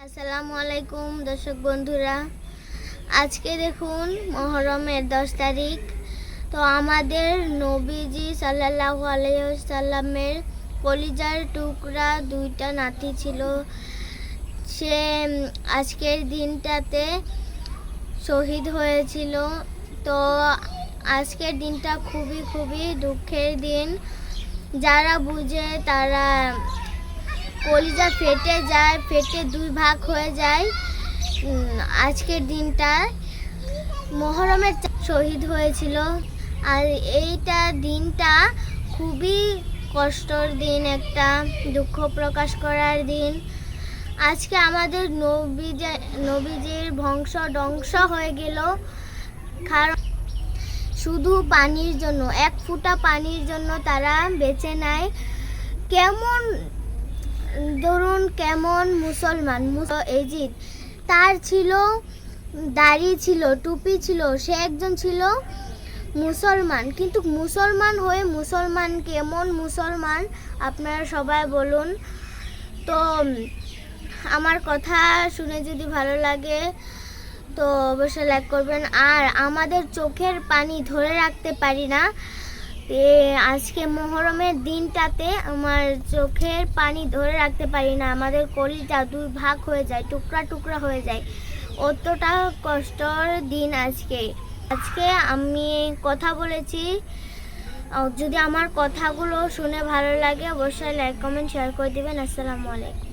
আসসালামু আলাইকুম দর্শক বন্ধুরা, আজকে দেখুন মুহররমের 10 তারিখ। তো আমাদের নবীজি সাল্লাল্লাহু আলাইহি ওয়াসাল্লামের কলিজার টুকরা দুইটা নাতি ছিল। সে আজকের দিনটাতে শহীদ হয়েছিল। তো আজকের দিনটা খুবই দুঃখের দিন। যারা বুঝে তারা কলিজা ফেটে যায়, ফেটে দুই ভাগ হয়ে যায়। আজকের দিনটা মুহররমের শহীদ হয়েছিল। আর এইটা দিনটা খুবই কষ্টর দিন, একটা দুঃখ প্রকাশ করার দিন। আজকে আমাদের নবীজির ধ্বংস হয়ে গেল, কারণ শুধু পানির জন্য, এক ফোঁটা পানির জন্য তারা বেঁচে নেয়। কেমন মুসলমান এজিদ, তার ছিল দাড়ি, ছিল টুপি, ছিল সে একজন ছিল মুসলমান। কিন্তু মুসলমান হয়ে মুসলমান কেমন মুসলমান আপনারা সবাই বলুন। তো আমার কথা শুনে যদি ভালো লাগে তো অবশ্যই লাইক করবেন। আর আমাদের চোখের পানি ধরে রাখতে পারি না, আজকে মুহররমের দিনটাতে আমার চোখের পানি ধরে রাখতে পারি না। আমাদের কলিজা দুই ভাগ হয়ে যায়, টুকরা হয়ে যায়। অতটা কষ্টর দিন আজকে আমি কথা বলেছি। যদি আমার কথাগুলো শুনে ভালো লাগে অবশ্যই লাইক কমেন্ট শেয়ার করে দিবেন। আসসালামু আলাইকুম।